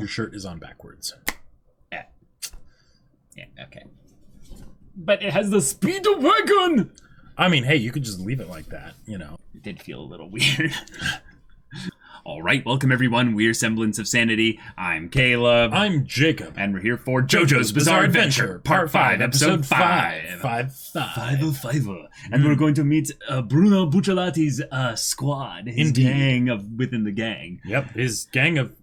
Your shirt is on backwards. Yeah. Yeah, okay. But it has the speed of wagon! I mean, hey, you could just leave it like that, you know. It did feel a little weird. Alright, welcome everyone. We're Semblance of Sanity. I'm Caleb. I'm Jacob. And we're here for JoJo's Bizarre Adventure, Part 5, Episode 5. 505. And we're going to meet Bruno Bucciolati's squad. His gang within the gang. Yep, his gang of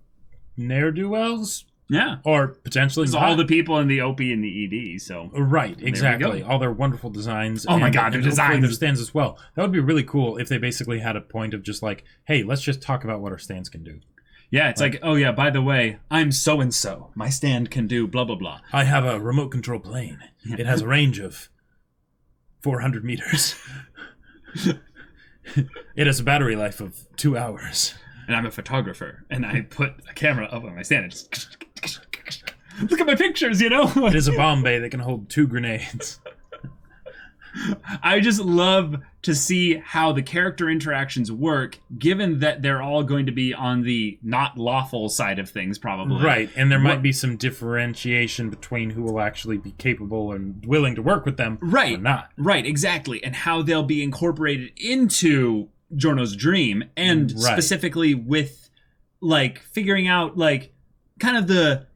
ne'er-do-wells? Yeah. Or potentially It's all the people in the OP and the ED, so... Right, exactly. All their wonderful designs. Oh my god, their designs! Their stands as well. That would be really cool if they basically had a point of just like, hey, let's just talk about what our stands can do. Yeah, it's like, oh yeah, by the way, I'm so-and-so. My stand can do blah, blah, blah. I have a remote control plane. It has a range of 400 meters. It has a battery life of 2 hours. And I'm a photographer, and I put a camera up on my stand and just... Look at my pictures, you know? It is a bomb bay that can hold 2 grenades. I just love to see how the character interactions work, given that they're all going to be on the not lawful side of things, probably. Right, and there might be some differentiation between who will actually be capable and willing to work with them or not. Right, exactly. And how they'll be incorporated into Giorno's dream, and specifically with, like, figuring out, like, kind of the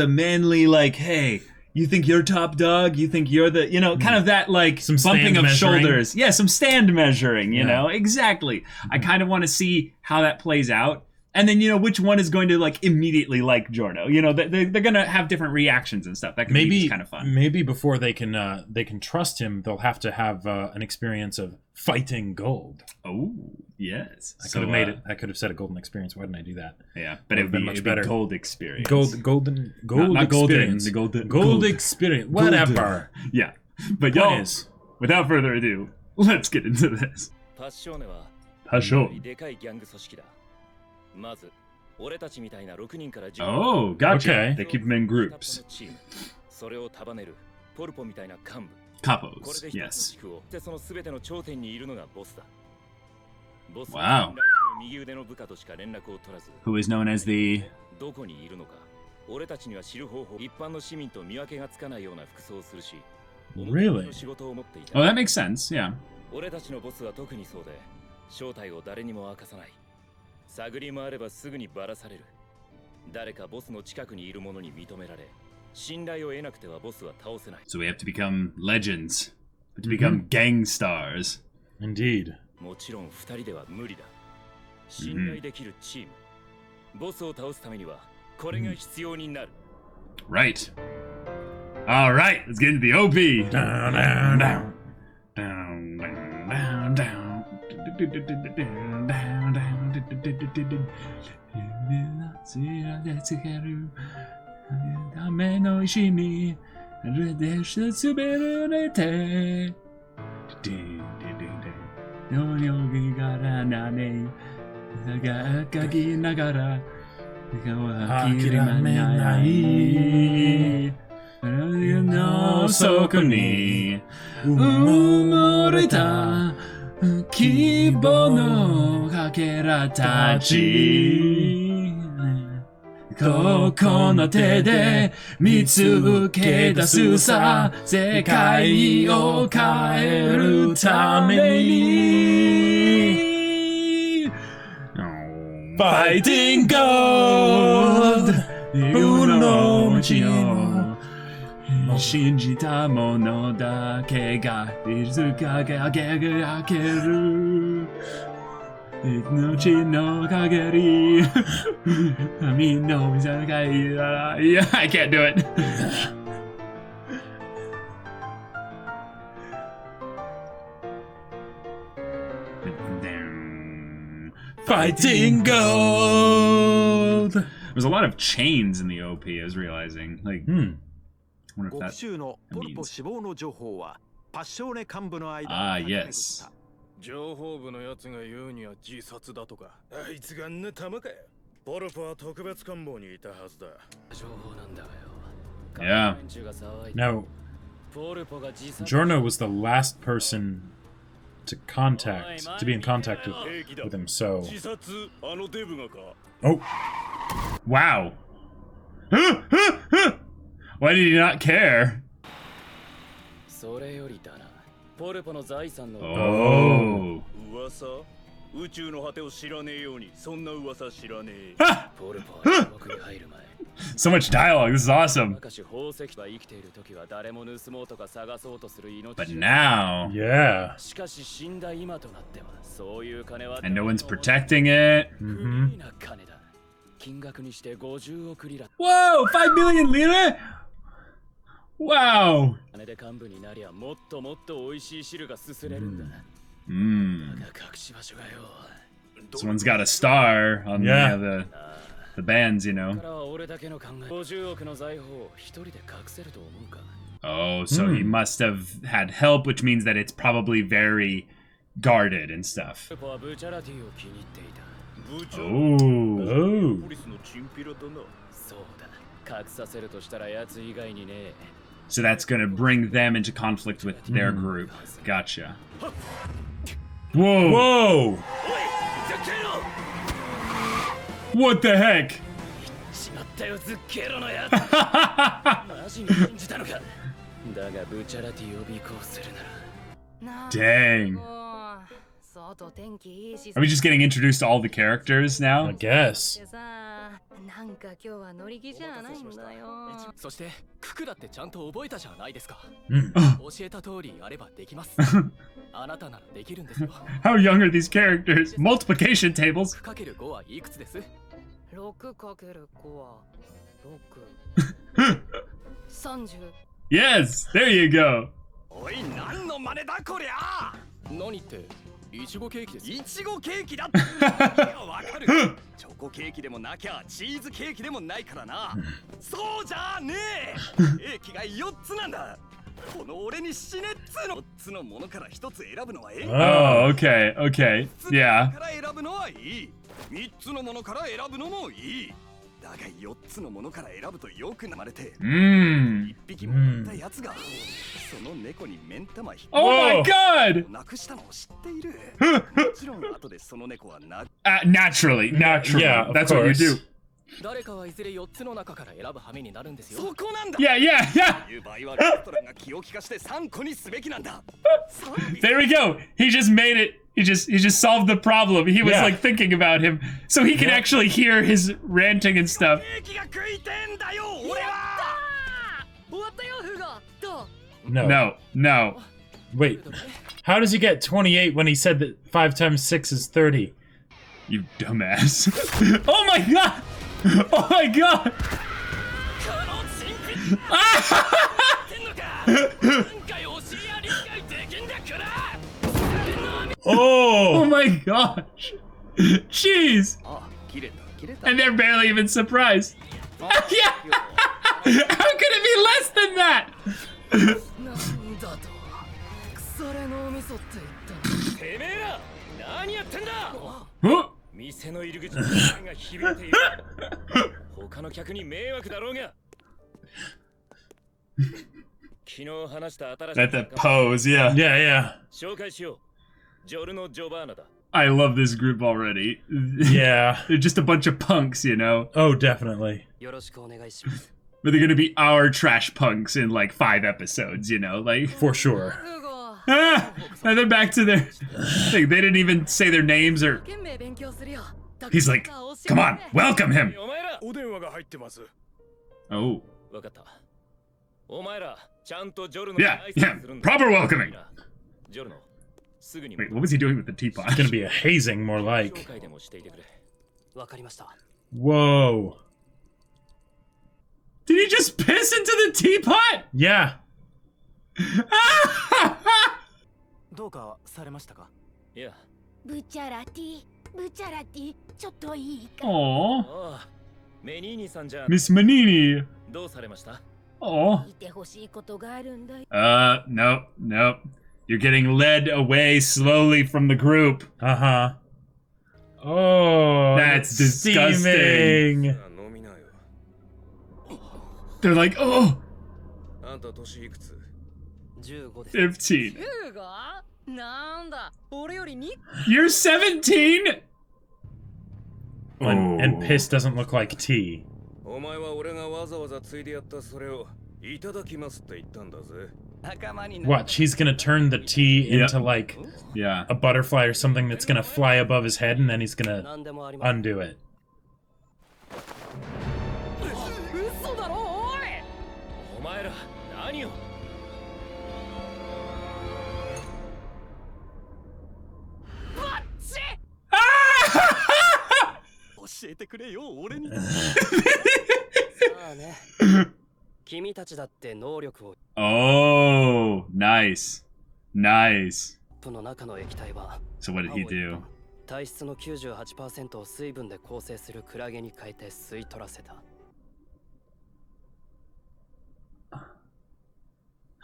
manly, like, hey, you think you're top dog? You think you're the, kind of that, like, some bumping of measuring. Shoulders. Yeah, some stand measuring, you know? Exactly. I kind of want to see how that plays out. And then, which one is going to, like, immediately like Giorno? They're going to have different reactions and stuff. That could be kind of fun. Maybe before they can trust him, they'll have to have an experience of fighting gold. Oh, yes. I could have made it. I could have said a golden experience. Why didn't I do that? Yeah, but it would be much better. Gold experience. Gold not experience. Gold experience. Whatever. Yeah. But y'all, without further ado, let's get into this. Passion. Oh, gotcha. Okay. They keep them in groups. Capos, yes. Wow. Who is known as the... Really? Oh, that makes sense, yeah. So we have to become legends, to become gang stars. Indeed. Right. All right, let's get into the OP. Down, down, down. Down, down, down, down. Down, down, Kibono kakera tachi Koko no te de mitsuke dasu sa Sekai o kaeru tame ni Fighting gold Uno no michi o Shinjita mono dake ga izuka ga ageru Inochi no kageri Ami no misakai. Yeah, I can't do it. Fighting gold. There's a lot of chains in the OP, I was realizing. Like, I wonder if that means. Ah, yes. Yeah. Now, Giorno was the last person to be in contact with him, so... Oh! Wow. Why did he not care? Oh. 宇宙の果てを知らねえようにそんな噂知らねえ So much dialogue. This is awesome. But now, Yeah. and no one's protecting it. Whoa, 5 million lira? Wow. Someone's got a star on the bands, you know. Oh, so he must have had help, which means that it's probably very guarded and stuff. Oh. So that's gonna bring them into conflict with their group. Gotcha. Whoa! Whoa! What the heck? Dang. Are we just getting introduced to all the characters now? I guess. How young are these characters? Multiplication tables. Yes, there you go. いちごケーキです。いちごケーキだって。わかる。チョコケーキでもなきゃチーズケーキでもないからな。そうじゃねえ。ケーキが4つなんだ。この俺に死ねっつの。4つのものから1つ選ぶのはええ。Oh, okay, okay, yeah. から選ぶのはいい。3つのものから選ぶのもいい。だが4つのものから選ぶとよくなまれて。1匹もらったやつが。その猫に目ん玉引く。Oh my god! なくしたのを知っている。もちろん後でその猫はな。Naturally, Yeah, that's what you do. 誰かはいずれ4つの中から選ぶ羽目になるんですよ。そこなんだ。Yeah, yeah, yeah. いう場合はレストランが気を利かして3個にすべきなんだ。There we go. He just made it. He just solved the problem. He was like thinking about him, so he can actually hear his ranting and stuff. No. Wait. How does he get 28 when he said that 5 times 6 is 30? You dumbass. Oh my god! Oh my god! Oh my gosh! Jeez! And they're barely even surprised. Yeah! How could it be less than that? Huh? 店の入り口の声が響いている。他の客に迷惑だろうが。昨日話した新しい。 That's a pose, yeah. Yeah. 紹介しよう。ジョルノ・ジョバーナだ。I love this group already. Yeah. They're just a bunch of punks, you know? Oh, definitely. よろしくお願いします。 But they're gonna be our trash punks in like 5 episodes, you know? Like, For sure. and then back to their thing. They didn't even say their names or. He's like, come on, welcome him. お前ら、お電話が入ってます。 Oh. わかった。お前ら、ちゃんとジョルノ Yeah, yeah, proper welcoming. ジョルノ、すぐに。 Wait, what was he doing with the teapot? It's gonna be a hazing, more like. 紹介でもしていてくれ。わかりました。 Whoa. Did he just piss into the teapot? Yeah. どうかされましたか？いや。ブチャラティ、ちょっといいか。Aww. メニーニさんじゃ。 Miss Manini. どうされました？ Aww. 見てほしいことがあるんだよ。 No. You're getting led away slowly from the group. Uh-huh. Oh, That's it's disgusting. steaming. They're like, oh, あんた年いくつ？15です。 15. なんだ、俺よりに。 You're 17? And piss doesn't look like tea. What? She's gonna turn the tea into like Yeah. a butterfly or something that's gonna fly above his head, and then he's gonna undo it. Oh, nice. Nice. So what did he do? 体質の 98% を水分で構成するクラゲに変えて吸い取らせた。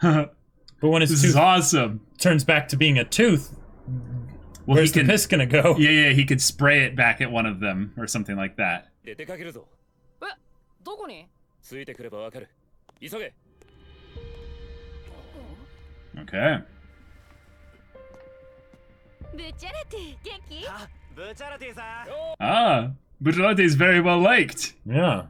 But when his This tooth is awesome. turns back to being a tooth, Well, where's he the can, piss gonna go? yeah, he could spray it back at one of them or something like that. 出かけるぞ。え、どこに？ついてくればわかる。急げ。Okay. ブチャラティ元気？あ、ブチャラティさん。Ah, Bucciolati is very well liked. Yeah.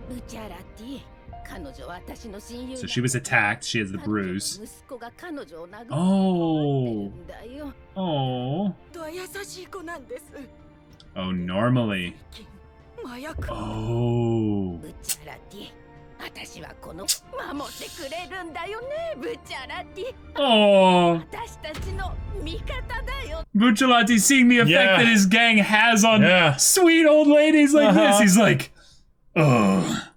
ブチャラティ、彼女は私の親友。 So she was attacked. She has the bruise. 息子が彼女を殴ってる Oh. んだよ。 Oh. 優しい子なんです。 Oh, normally. 麻薬。 Oh. ブチャラティ、私はこの守ってくれるんだよね、ブチャラティ。 Oh. 私たちの味方だよ。 Bucciolati seeing the effect Yeah. that his gang has on Yeah. sweet old ladies like this. He's like, oh.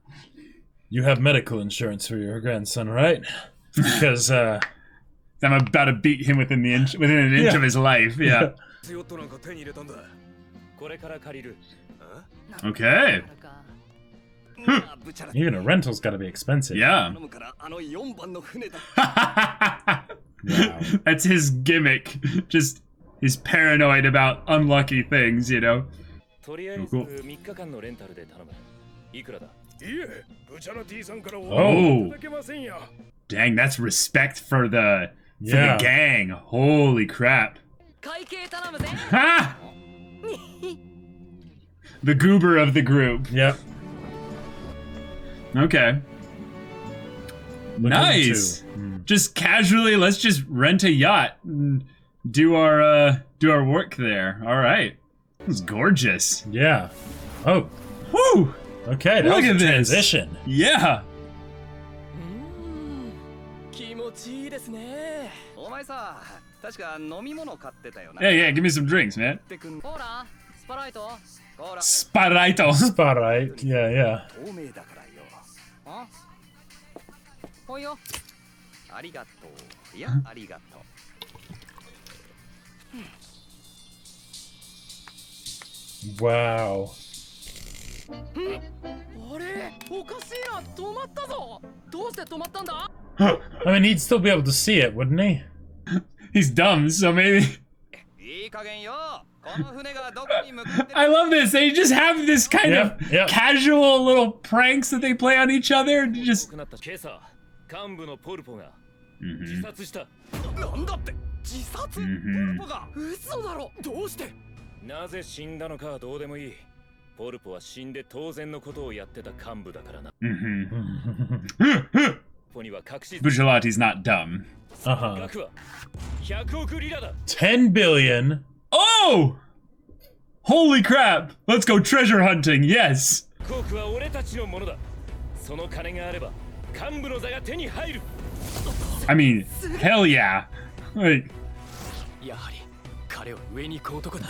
You have medical insurance for your grandson, right? Because I'm about to beat him within an inch Yeah. of his life. Yeah. これから借りる。 Okay. even a rental's got to be expensive. Yeah. 頼むからあの4番の船だ。 Wow. That's his gimmick. Just he's paranoid about unlucky things, you know. とりあえず3日間のレンタルで頼む。いくらだ？いえ、ブチャラティさんからおいただけませんよ。 Dang, that's respect for the Yeah. gang. Holy crap. 会計頼むぜ。 Ha! The goober of the group. Yep. Okay. Look Nice. into. Just casually, let's just rent a yacht and do our work there. All right. It was gorgeous. Yeah. Oh. Woo! Okay. That Look was a at this. transition. Yeah. 気持ちいいですね。お前さ、確か飲み物買ってたよな。 Yeah, give me some drinks, man. ほら、スパライト。ほら、 Sparaito. Spotlight. Yeah, yeah. 透明だからよ。あ？ほいよ。ありがとう。いや、ありがとう。 Wow. あれ、おかしいな、止まったぞ。どうして止まったんだ？ I mean, he'd still be able to see it, wouldn't he? He's dumb, so maybe. いい加減よ。この船がどこに向かってる？ I love this. They just have this kind Yep, of yep. casual little pranks that they play on each other. Just 今朝、幹部のポルポが自殺した。なんだって？自殺？ポルポが？嘘だろ。どうして？なぜ死んだのかはどうでもいい。ポルポは死んで当然のことをやってた幹部だからな。ポには隠し Bucciolati's not dumb. Uh-huh. 額は100億リラだ。 10 billion. Oh! Holy crap! Let's go treasure hunting. Yes. 5億は俺たちのものだ。その金があれば幹部の座が手に入る。 I mean, hell yeah. Like, やはり彼は上に行く男だ。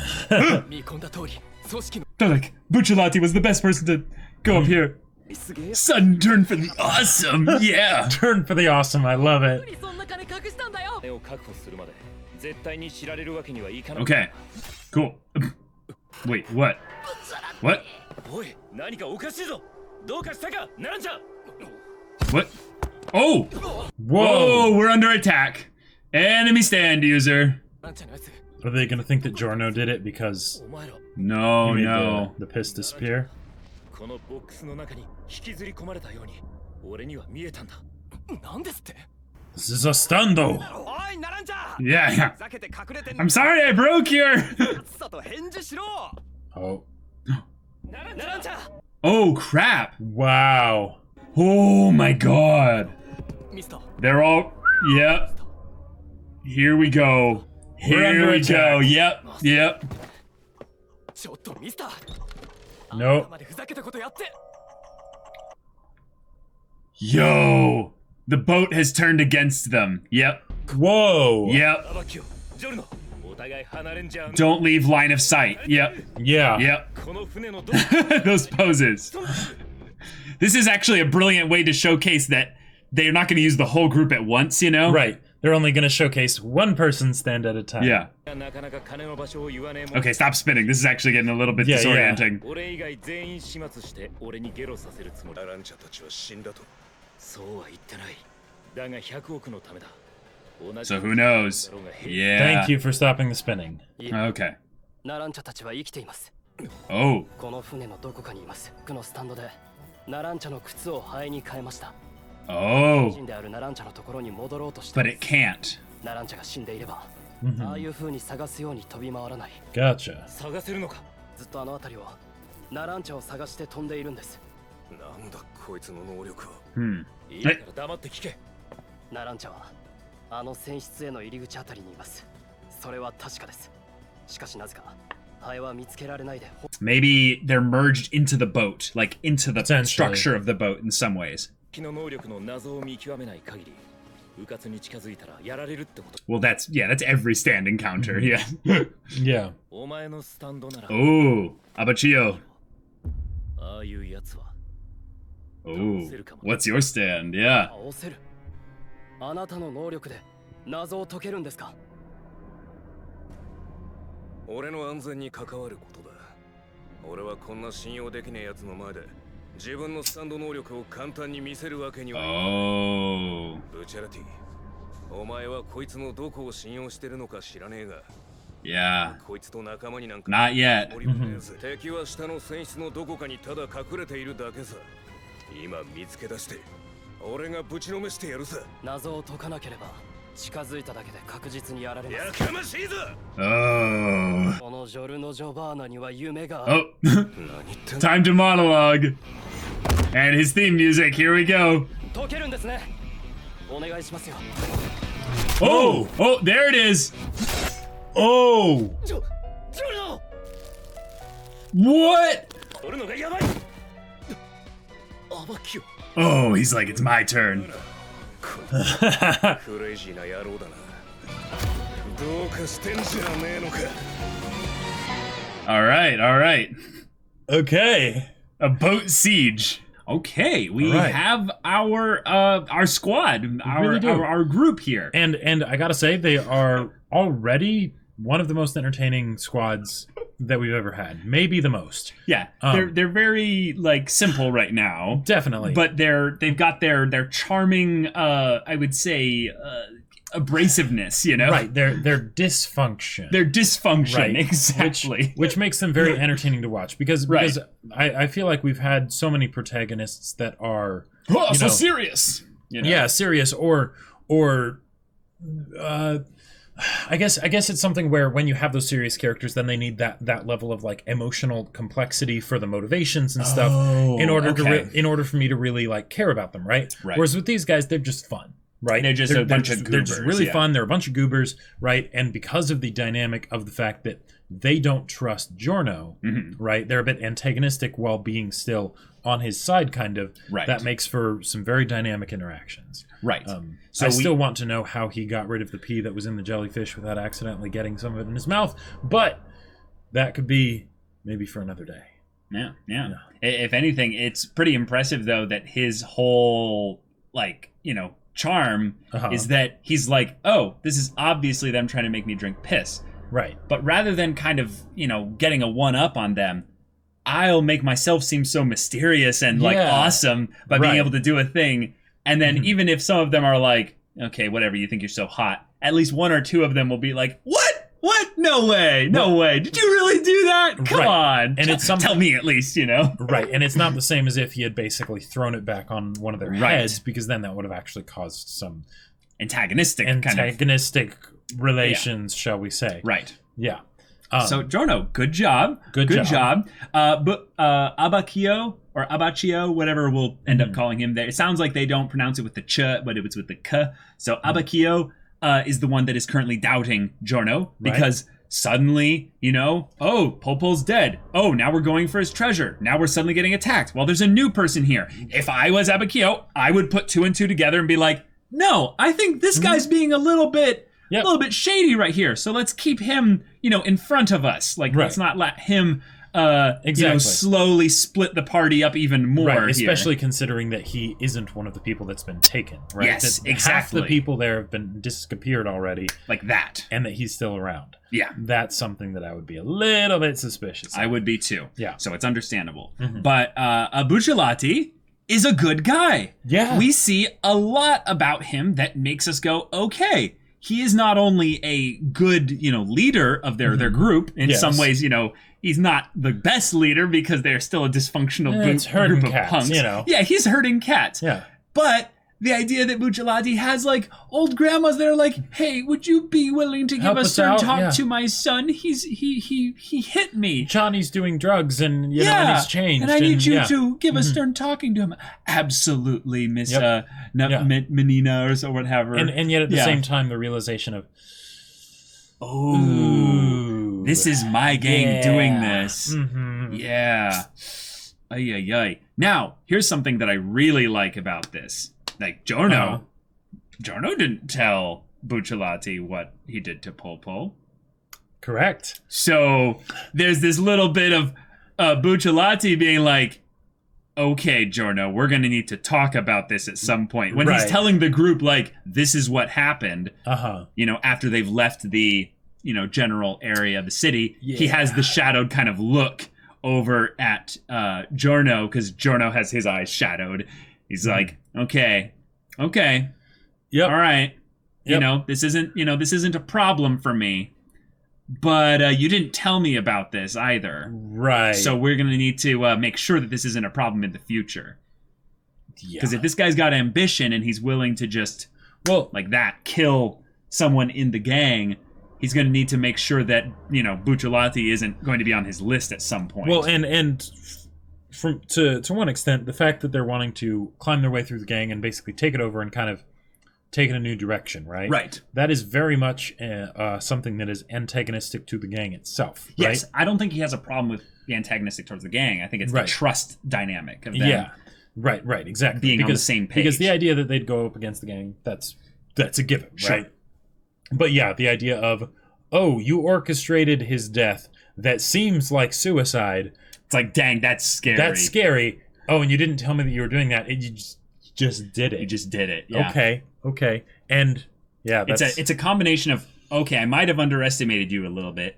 見込んだ通り組織の they're like, Bucciolati was the best person to go up here. すげえ。 Sudden turn for the awesome. Yeah. Turn for the awesome. I love it. そんな金隠したんだよ。金を確保するまで絶対に知られるわけにはいかない。 Okay. Cool. Wait, what? What? おい、何かおかしいぞ。どうかしたか、ナランちゃん。 What? Oh! Whoa, we're under attack. Enemy stand user. ナランちゃんのやつ。 Are they gonna think that Giorno did it because お前ら、 No, he made no. the piss disappear? このボックスの中に引きずり込まれたように俺には見えたんだ。なんですって？ This is a stun, though. おい、ナランちゃん。 Yeah, yeah. 避けて隠れてん I'm sorry I broke your... さっさと返事しろ。Oh. Oh, crap. Wow. Oh, my God. Mister. They're all... Yep. Here we go. Here we go. Yep. Yep. ちょっとミスター。 Nope. 頭でふざけたことやって。 Yo. The boat has turned against them. Yep. Whoa. Yep. アバキオ、ジョルノ。お互い離れんじゃん。 Don't leave line of sight. Yep. Yeah. Yep. この船のど Those poses. This is actually a brilliant way to showcase that they're not going to use the whole group at once, you know? Right. They're only going to showcase one person's stand at a time. Yeah. なかなか金の場所を言わねえもん。 Okay, stop spinning. This is actually getting a little bit Yeah, disorienting. 俺以外全員始末して俺にゲロさせるつもり。ランチャたちは死んだと。そうは言ってない。だが100億のためだ。 So who knows? Yeah. Thank you for stopping the spinning. Okay. ナランチャたちは生きています。 Oh. この船のどこかにいます。このスタンドでナランチャの靴をハエに変えました。 Oh. 人であるナランチャのところに戻ろうとして。 But it can't. ナランチャが死んでいれば、ああいう風に探すように飛び回らない。 Gotcha. 探せるのか。ずっとあの辺りをナランチャを探して飛んでいるんです。なんだこいつの能力は。いいから黙って聞け。ナランチャはあの船室への入り口あたりにいます。それは確かです。しかしなぜかハエは見つけられないで。 Maybe they're merged into the boat, like into the Potentially. structure of the boat in some ways. 機の能力の謎を見極めない限り、うかつに近づいたらやられるってこと。 Well, that's every stand encounter. Yeah. Yeah. お前のスタンドなら。 Oh, Abachio. ああいうやつは。 Oh, what's your stand? Yeah. 倒せる。あなたの能力で謎を解けるんですか。俺の安全に関わることだ。俺はこんな信用できねえやつの前で自分のスタンド能力を簡単に見せるわけには。Oh. ブチャラティ、お前はこいつのどこを信用してるのか知らねえが。 Yeah. こいつと仲間になんか。 Not yet. 敵は下の船室のどこかにただ隠れているだけさ。今見つけ出して俺がぶちのめしてやるさ。謎を解かなければ近づいただけで確実にやられます。やかましいぞ。 Oh. このジョルノ・ジョバーナには夢が。 Oh. Time to monologue. And his theme music. Here we go. 解けるんですね。お願いしますよ。 Oh. Oh, there it is. Oh. ジョルノ。 What? ジョルノがやばい。アバキオ。 Oh, he's like, it's my turn. クレイジーな野郎だな。どうかしてんじゃねえのか。 All right, all right. Okay. A boat siege. Okay, we All right. have our squad, really do. our group here. And I gotta say, they are already one of the most entertaining squads that we've ever had. Maybe the most. Yeah, they're very like simple right now. Definitely. But they've got their charming, I would say, abrasiveness. You know, right. Their dysfunction. Their dysfunction, Right. exactly. Which makes them very entertaining to watch because I feel like we've had so many protagonists that are so serious. You know? Yeah, serious or I guess it's something where when you have those serious characters, then they need that level of like emotional complexity for the motivations and stuff in order in order for me to really like care about them, right? Whereas with these guys, they're just fun, right? They're just a bunch of goobers. They're just really fun. They're a bunch of goobers, right? And because of the dynamic of the fact that they don't trust Giorno, right? They're a bit antagonistic while being still on his side, kind of. Right. That makes for some very dynamic interactions. Right. So I still want to know how he got rid of the pee that was in the jellyfish without accidentally getting some of it in his mouth, but that could be maybe for another day. Yeah. If anything, it's pretty impressive though that his whole charm is that he's like, oh, this is obviously them trying to make me drink piss. Right. But rather than kind of, getting a one-up on them, I'll make myself seem so mysterious and awesome by being able to do a thing. And then even if some of them are like, okay, whatever, you think you're so hot, at least one or two of them will be like, what? No way. No way. Did you really do that? Come on. And tell me at least, Right. And it's not the same as if he had basically thrown it back on one of their heads, because then that would have actually caused some antagonistic relations, shall we say. Right. Yeah. So Giorno, good job. Good job. But Abacchio or Abacchio, whatever we'll end up calling him there. It sounds like they don't pronounce it with the ch, but it's with the k. So Abacchio is the one that is currently doubting Giorno because suddenly, Polpo's dead. Oh, now we're going for his treasure. Now we're suddenly getting attacked. Well, there's a new person here. If I was Abacchio, I would put 2 and 2 together and be like, no, I think this guy's being a little bit shady right here. So let's keep him, in front of us. Like, let's not let him, slowly split the party up even more. Right, especially considering that he isn't one of the people that's been taken. Right? Yes, that exactly. Half the people there have been disappeared already. Like that. And that he's still around. Yeah. That's something that I would be a little bit suspicious of. I would be too. Yeah. So it's understandable. But Bucciolati is a good guy. Yeah. We see a lot about him that makes us go, okay, he is not only a good, leader of their group. In some ways, he's not the best leader because they're still a dysfunctional group of punks. Yeah, he's herding cats. Yeah. But the idea that Bucciolati has like old grandmas that are like, hey, would you be willing to give a stern talk to my son? He hit me. Johnny's doing drugs and and he's changed. And I need you to give a stern talking to him. Absolutely, Miss Menina or whatever. And yet at the same time the realization of this is my gang doing this. Yeah. Ay. Now, here's something that I really like about this. Like, Giorno didn't tell Bucciolati what he did to Polpo. Correct. So, there's this little bit of Bucciolati being like, okay, Giorno, we're going to need to talk about this at some point. When he's telling the group, like, this is what happened, after they've left the, general area of the city, he has the shadowed kind of look over at Giorno, because Giorno has his eyes shadowed. He's like, okay, all right, this isn't a problem for me, but you didn't tell me about this either, right? So we're gonna need to make sure that this isn't a problem in the future. Because if this guy's got ambition and he's willing to just like that kill someone in the gang, he's going to need to make sure that Bucciolati isn't going to be on his list at some point. Well, and to one extent, the fact that they're wanting to climb their way through the gang and basically take it over and kind of take it a new direction, right? Right. That is very much something that is antagonistic to the gang itself. Right? Yes, I don't think he has a problem with the antagonistic towards the gang. I think it's the trust dynamic of them. Yeah. Right, exactly. Being on the same page. Because the idea that they'd go up against the gang, that's a given, right? But yeah, the idea of, you orchestrated his death. That seems like suicide. It's like, dang, that's scary. That's scary. Oh, and you didn't tell me that you were doing that. You just did it. You just did it. Yeah. Okay. And yeah, it's a combination of, okay, I might have underestimated you a little bit.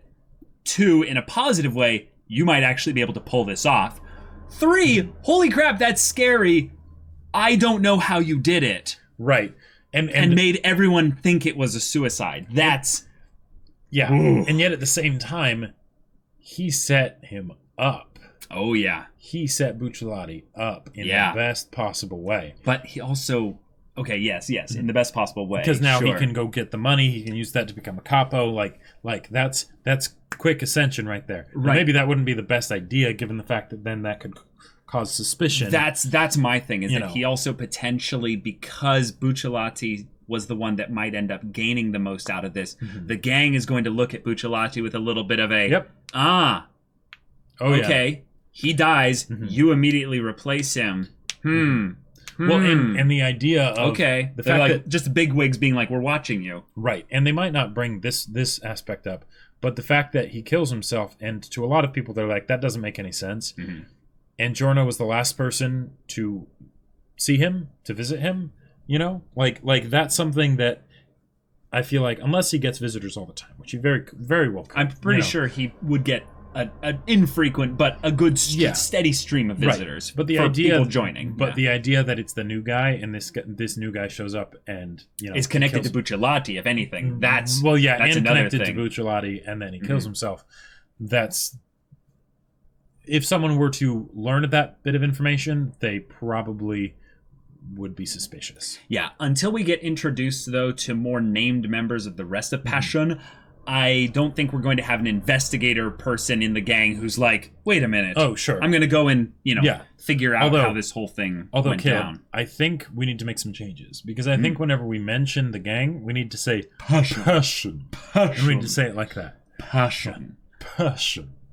2, in a positive way, you might actually be able to pull this off. 3, holy crap, that's scary. I don't know how you did it. Right. And made everyone think it was a suicide. That's... Yeah. Ooh. And yet at the same time, he set him up. Oh, yeah. He set Bucciolati up in the best possible way. But he also... Okay, yes, in the best possible way. Because now he can go get the money. He can use that to become a capo. Like that's quick ascension right there. Right. Maybe that wouldn't be the best idea, given the fact that then that could cause suspicion. That's my thing, is that he also potentially, because Bucciolati was the one that might end up gaining the most out of this, the gang is going to look at Bucciolati with a little bit of a, he dies, you immediately replace him. Well, and the idea of the fact that just bigwigs being like, we're watching you. Right, and they might not bring this aspect up, but the fact that he kills himself, and to a lot of people, they're like, that doesn't make any sense. And Giorno was the last person to see him, to visit him, like that's something that I feel like, unless he gets visitors all the time, which he very, very well could. I'm pretty sure he would get an infrequent but a good steady stream of visitors. Right. But the idea people joining. But the idea that it's the new guy, and this new guy shows up and is connected to Bucciolati, if anything. That's and another connected thing. to Bucciolati, and then he kills himself. That's, if someone were to learn that bit of information, they probably would be suspicious. Yeah, until we get introduced though to more named members of the rest of Passion, I don't think we're going to have an investigator person in the gang who's like, wait a minute. Oh, sure. I'm going to go and, figure out how this whole thing went down. I think we need to make some changes. Because I think whenever we mention the gang, we need to say passion. And we need to say it like that. Passion.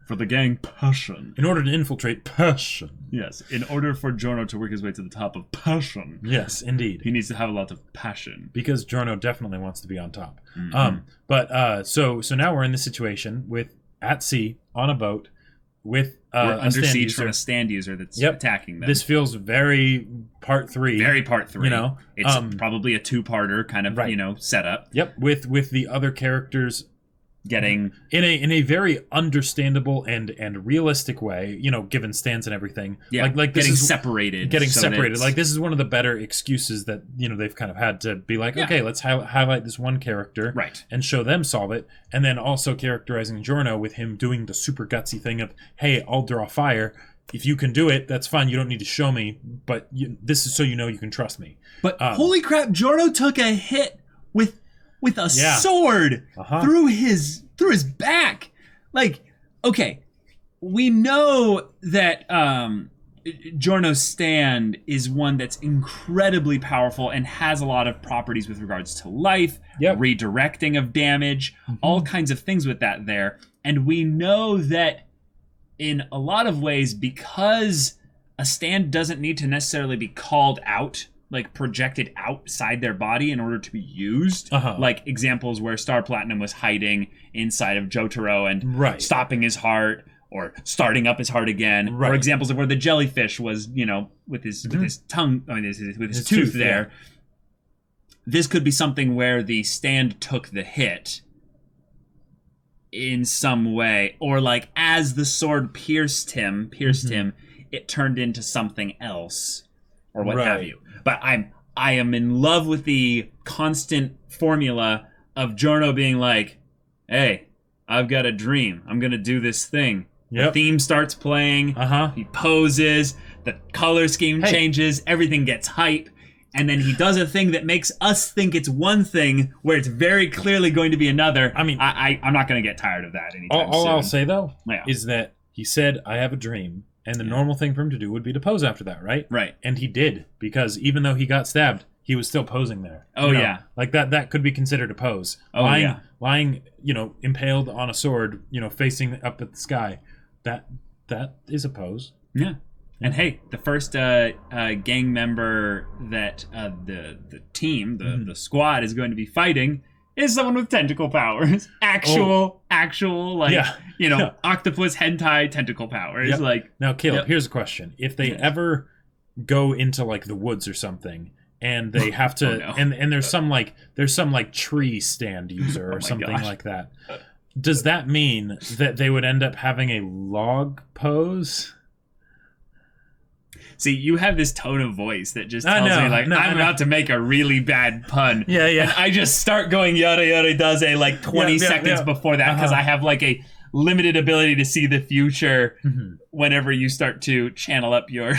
For the gang, passion. In order to infiltrate, passion. Yes, in order for Giorno to work his way to the top of passion. Yes, indeed. He needs to have a lot of passion. Because Giorno definitely wants to be on top. So now we're in this situation with, at sea, on a boat, with we're under siege from a stand user that's attacking them. This feels very part 3. Very part 3. It's probably a 2-parter kind of, setup. Yep, with the other characters getting in a very understandable and realistic way, given stands and everything. Yeah, like this getting separated. Like this is one of the better excuses that they've kind of had to be like, okay, let's highlight this one character, right, and show them solve it, and then also characterizing Giorno with him doing the super gutsy thing of, hey, I'll draw fire. If you can do it, that's fine. You don't need to show me, but this is so you can trust me. But holy crap, Giorno took a hit with a sword through his back. Like, okay, we know that Giorno's stand is one that's incredibly powerful and has a lot of properties with regards to life, redirecting of damage, all kinds of things with that there. And we know that in a lot of ways, because a stand doesn't need to necessarily be called out, like projected outside their body in order to be used. Like examples where Star Platinum was hiding inside of Jotaro and stopping his heart or starting up his heart again. Or examples of where the jellyfish was, with his tongue, with his tooth there. Yeah. This could be something where the stand took the hit in some way, or like as the sword pierced him, it turned into something else, or what have you. But I am in love with the constant formula of Giorno being like, hey, I've got a dream. I'm going to do this thing. The theme starts playing. He poses. The color scheme changes. Everything gets hype. And then he does a thing that makes us think it's one thing where it's very clearly going to be another. I mean, I'm not going to get tired of that anytime soon. All I'll say, though, is that he said, I have a dream. And the normal thing for him to do would be to pose after that, right? Right. And he did, because even though he got stabbed, he was still posing there. Oh, yeah. Like that could be considered a pose. Lying, impaled on a sword, facing up at the sky. That is a pose. Yeah. And hey, the first gang member that the team, the squad is going to be fighting is someone with tentacle powers. Actual, octopus hentai tentacle powers. Yep. Like, now, Caleb, here's a question. If they ever go into like the woods or something and they have to and there's some tree stand user or something like that, does that mean that they would end up having a log pose? See, you have this tone of voice that just tells me, like, I'm about to make a really bad pun. Yeah. And I just start going yada yada does 20 seconds before that, because I have like a limited ability to see the future whenever you start to channel up your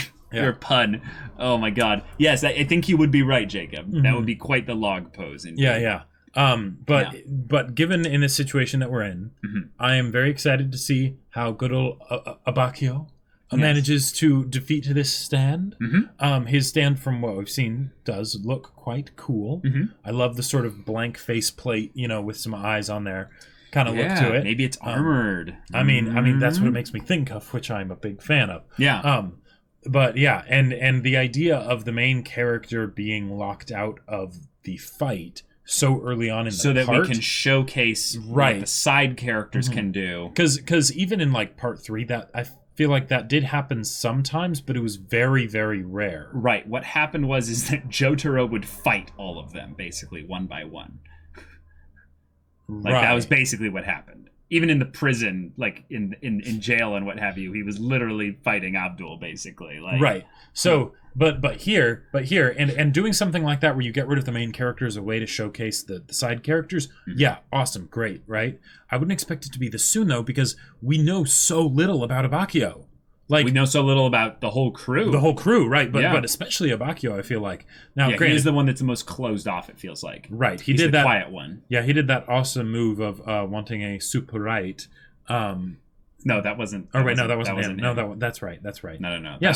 pun. Oh my god. Yes, I think you would be right, Jacob. That would be quite the log pose. Indeed. But given in this situation that we're in, I am very excited to see how good old Abakio manages to defeat this stand. His stand, from what we've seen, does look quite cool. I love the sort of blank face plate, with some eyes on there kind of look to it. Maybe it's armored. I mean that's what it makes me think of, which I'm a big fan of. But yeah, and the idea of the main character being locked out of the fight so early on in the part, so that we can showcase what the side characters can do. Because even in like part 3, that I feel like that did happen sometimes, but it was very, very rare. Right. What happened is that Jotaro would fight all of them, basically, one by one. That was basically what happened. Even in the prison, like in jail and what have you, he was literally fighting Abdul, basically. Right. So, but here, and doing something like that where you get rid of the main character as a way to showcase the side characters, awesome, great, right? I wouldn't expect it to be this soon, though, because we know so little about Abakio. Like, we know so little about the whole crew. The whole crew, right? But especially Abakio, I feel like. Now, he is the one that's the most closed off, it feels like. Right. He's did the that quiet one. Yeah, he did that awesome move of wanting a super right. No, that wasn't. That wasn't him. No, that's right. No. Yeah,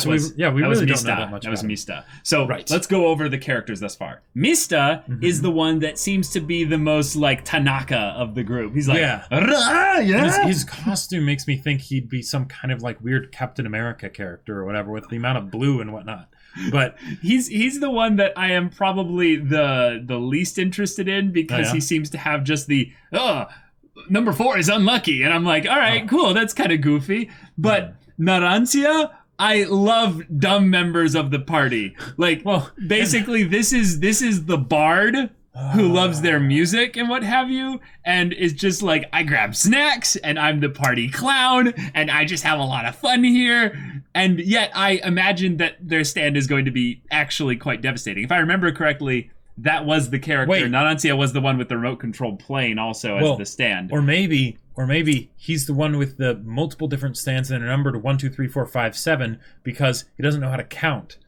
we really don't know that much. That was about Mista. So right. Let's go over the characters thus far. Mista is the one that seems to be the most like Tanaka of the group. He's like, His costume makes me think he'd be some kind of like weird Captain America character or whatever, with the amount of blue and whatnot. But he's the one that I am probably the least interested in, because he seems to have just the number 4 is unlucky, and I'm like, all right, cool, that's kind of goofy. But Narancia, I love dumb members of the party. Like, basically, this is the bard who loves their music and what have you, and is just like, I grab snacks, and I'm the party clown, and I just have a lot of fun here. And yet, I imagine that their stand is going to be actually quite devastating. If I remember correctly, that was the character. Narancia was the one with the remote-controlled plane also as the stand. Or maybe he's the one with the multiple different stands and a number to 1, 2, 3, 4, 5, 7 because he doesn't know how to count.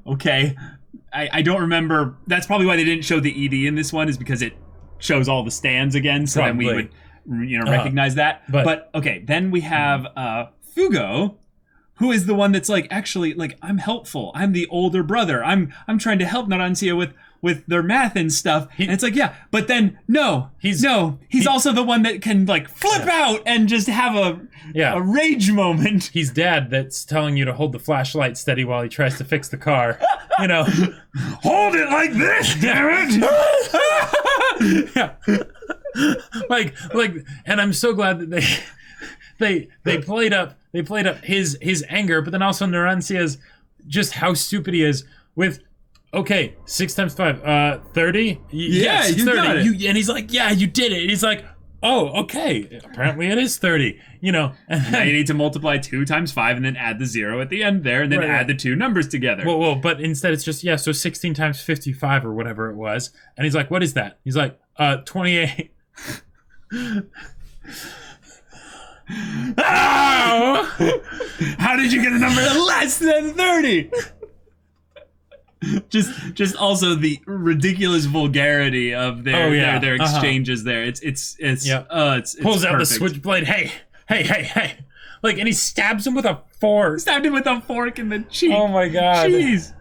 Okay. I don't remember. That's probably why they didn't show the ED in this one, is because it shows all the stands again, so then we would recognize that. But okay, then we have Fugo, who is the one that's like, actually, like, I'm helpful. I'm the older brother. I'm trying to help Narancia with their math and stuff. And it's like, but then he's also the one that can like flip out and just have a rage moment. He's dad that's telling you to hold the flashlight steady while he tries to fix the car. Hold it like this, damn it. like, and I'm so glad that they played up his anger, but then also Narancia's just how stupid he is with, 6 times 5, 30? Yeah, it's you 30. got it. And he's like, yeah, you did it. And he's like, oh, okay. Apparently it is 30, And now you need to multiply 2 times 5 and then add the 0 at the end there, and then add the 2 numbers together. Well, but instead it's just, so 16 times 55 or whatever it was. And he's like, what is that? He's like, 28. Oh! How did you get a number less than 30? Just also the ridiculous vulgarity of their exchanges there. It's pulls out perfect. the switchblade. Hey. Like, and he stabs him with a fork. Stabbed him with a fork in the cheek. Oh my god. Jeez.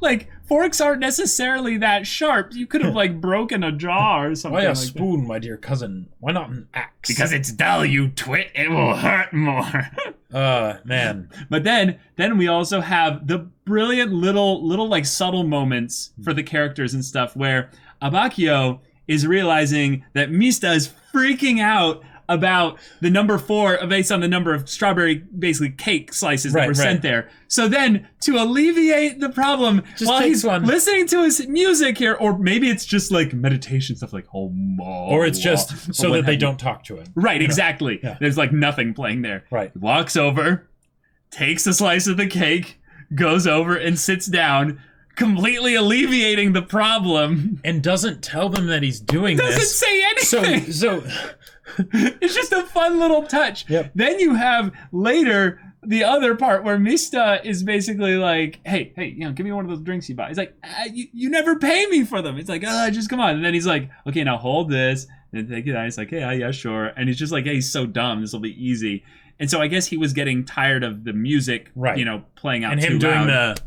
Like, forks aren't necessarily that sharp. You could have like broken a jaw or something. Why a like spoon, that. My dear cousin? Why not an axe? Because it's dull, you twit. It will hurt more. Man. But then we also have the brilliant little like subtle moments for the characters and stuff where Abakio is realizing that Mista is freaking out about the number 4 based on the number of strawberry, basically cake slices that were sent there. So then, to alleviate the problem, while he's listening to his music here, or maybe it's just like meditation stuff like, or it's just so that they don't talk to him. Right, exactly. Yeah. There's like nothing playing there. Right. He walks over, takes a slice of the cake, goes over and sits down, completely alleviating the problem. And doesn't tell them that he's doing this. Doesn't say anything. So it's just a fun little touch. Yep. Then you have later the other part where Mista is basically like, hey, give me one of those drinks you buy. He's like, you never pay me for them. It's like, just come on. And then he's like, okay, now hold this. And take it out. He's like, hey, yeah, sure. And he's just like, hey, he's so dumb. This will be easy. And so I guess he was getting tired of the music, playing out and too him doing loud.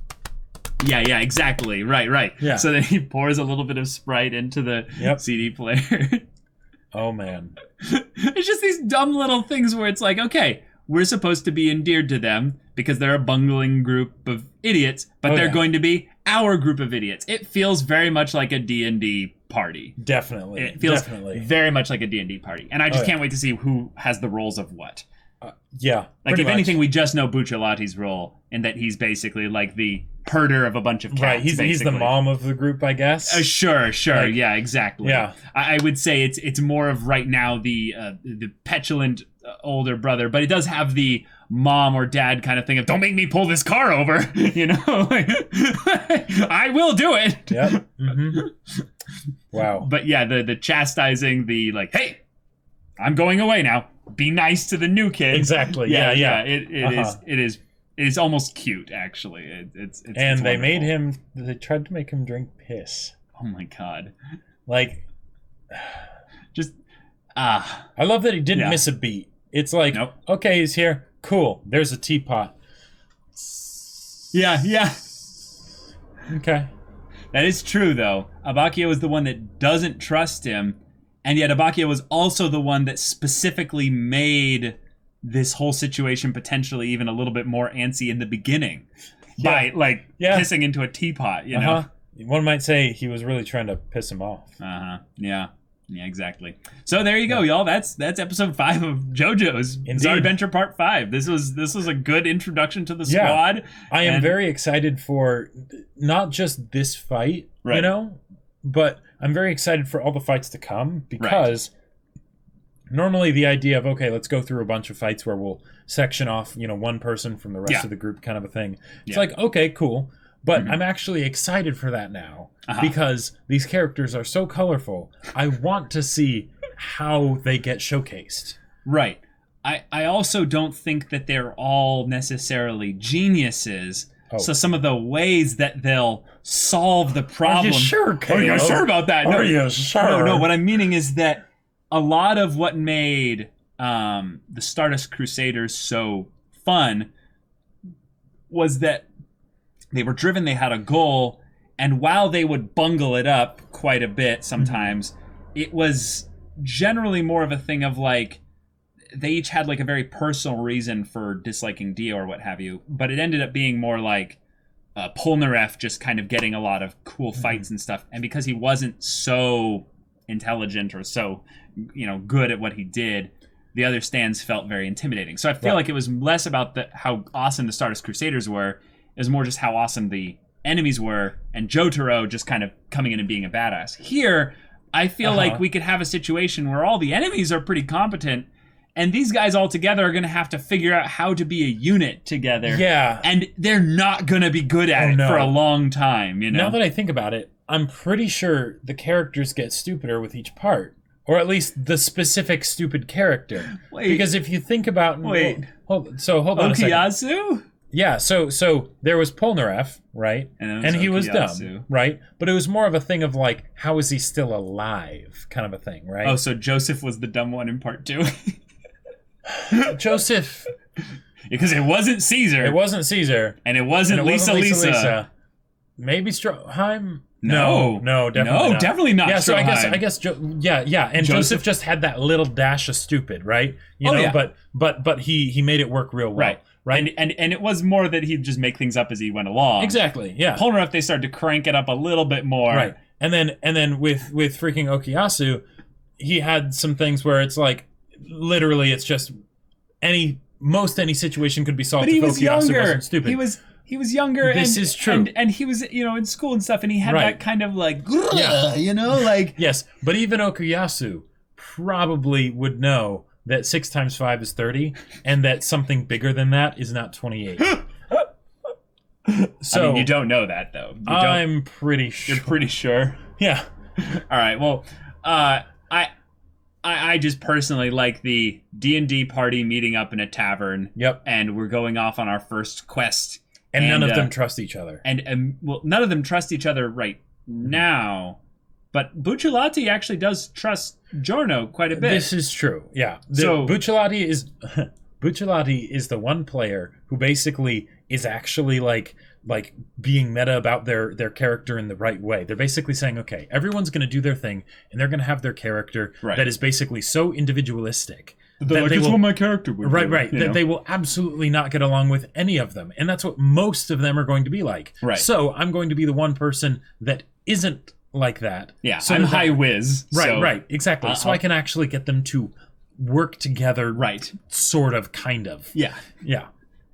Yeah, exactly. Right. Yeah. So then he pours a little bit of Sprite into the CD player. Oh, man. It's just these dumb little things where it's like, okay, we're supposed to be endeared to them because they're a bungling group of idiots, but they're going to be our group of idiots. It feels very much like a D&D party. Definitely. It feels very much like a D&D party. And I just can't wait to see who has the roles of what. Like, if anything, we just know Bucciolati's role, in that he's basically like the herder of a bunch of cats. Right, he's the mom of the group, I guess. Sure. Like, yeah, exactly. Yeah. I would say it's more of right now the petulant older brother, but it does have the mom or dad kind of thing of, don't make me pull this car over, I will do it. Yep. Mm-hmm. Wow. But yeah, the chastising, the like, hey, I'm going away now. be nice to the new kid. Exactly. Yeah. It is almost cute, actually. It's they made him. They tried to make him drink piss. Oh my god! Like, just I love that he didn't miss a beat. It's like, nope. Okay, he's here. Cool. There's a teapot. Yeah. Okay. That is true, though. Abakia was the one that doesn't trust him, and yet Abakia was also the one that specifically made this whole situation potentially even a little bit more antsy in the beginning by, pissing into a teapot, you know? One might say he was really trying to piss him off. Yeah, exactly. So there you go, y'all. That's episode 5 of JoJo's Bizarre Adventure Part 5. This was a good introduction to the squad. I am very excited for not just this fight, you know, but I'm very excited for all the fights to come because normally the idea of, okay, let's go through a bunch of fights where we'll section off, you know, one person from the rest of the group kind of a thing. It's like, okay, cool. But I'm actually excited for that now because these characters are so colorful. I want to see how they get showcased. Right. I also don't think that they're all necessarily geniuses. Oh. So some of the ways that they'll solve the problem... Are you sure, Kale? Are you sure about that? Are you sure? No, what I'm meaning is that a lot of what made the Stardust Crusaders so fun was that they were driven, they had a goal, and while they would bungle it up quite a bit sometimes, it was generally more of a thing of like, they each had like a very personal reason for disliking Dio or what have you, but it ended up being more like Polnareff just kind of getting a lot of cool fights and stuff, and because he wasn't so intelligent or so, you know, good at what he did, the other stands felt very intimidating. So I feel like it was less about how awesome the Stardust Crusaders were. It was more just how awesome the enemies were, and Jotaro just kind of coming in and being a badass. Here, I feel like we could have a situation where all the enemies are pretty competent, and these guys all together are going to have to figure out how to be a unit together. Yeah. And they're not going to be good at it for a long time, you know? Now that I think about it, I'm pretty sure the characters get stupider with each part. Or at least the specific stupid character. Because if you think about... Hold on a second. Okuyasu? Yeah, so there was Polnareff, right? And he was dumb, right? But it was more of a thing of like, how is he still alive kind of a thing, right? Oh, so Joseph was the dumb one in part 2? Joseph. Because it wasn't Caesar. It wasn't Caesar. And it wasn't Lisa. Maybe Stroheim? No, definitely not. Definitely not. Yeah, so Stroheim. I guess, and Joseph just had that little dash of stupid, right? You know, but he made it work real well. Right. And it was more that he'd just make things up as he went along. Exactly. Yeah. Polnareff, they started to crank it up a little bit more. Right. And then with freaking Okuyasu, he had some things where it's like literally it's just any situation could be solved if Okuyasu wasn't stupid. He was younger. This is true. And he was, you know, in school and stuff, and he had that kind of like, you know, like... Yes, but even Okuyasu probably would know that 6 times 5 is 30, and that something bigger than that is not 28. So I mean, you don't know that, though. I'm pretty sure. You're pretty sure? Yeah. All right, well, I just personally like the D&D party meeting up in a tavern. Yep. And we're going off on our first quest. And none of them trust each other. And well, none of them trust each other right now. But Bucciolati actually does trust Giorno quite a bit. This is true, yeah. Bucciolati is the one player who basically is actually like being meta about their character in the right way. They're basically saying, okay, everyone's going to do their thing, and they're going to have their character that is basically so individualistic. It's what my character would do. Right. That they will absolutely not get along with any of them. And that's what most of them are going to be like. Right. So I'm going to be the one person that isn't like that. Yeah, so I'm high whiz. Right, exactly. So I can actually get them to work together. Right. Sort of, kind of. Yeah.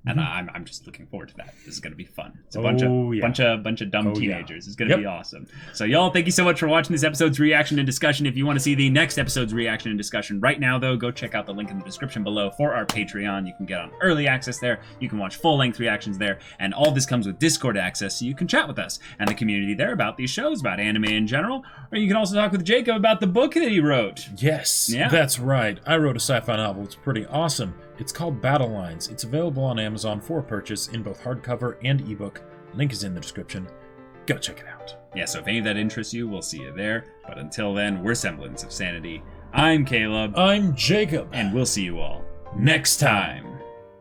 And I'm just looking forward to that. This is going to be fun. It's a bunch of dumb teenagers. It's going to be awesome. So y'all, thank you so much for watching this episode's reaction and discussion. If you want to see the next episode's reaction and discussion right now, though, go check out the link in the description below for our Patreon. You can get on early access there. You can watch full-length reactions there. And all this comes with Discord access, so you can chat with us and the community there about these shows, about anime in general. Or you can also talk with Jacob about the book that he wrote. Yes, that's right. I wrote a sci-fi novel. It's pretty awesome. It's called Battle Lines. It's available on Amazon for purchase in both hardcover and ebook. Link is in the description. Go check it out. Yeah, so if any of that interests you, we'll see you there. But until then, we're Semblance of Sanity. I'm Caleb. I'm Jacob. And we'll see you all next time.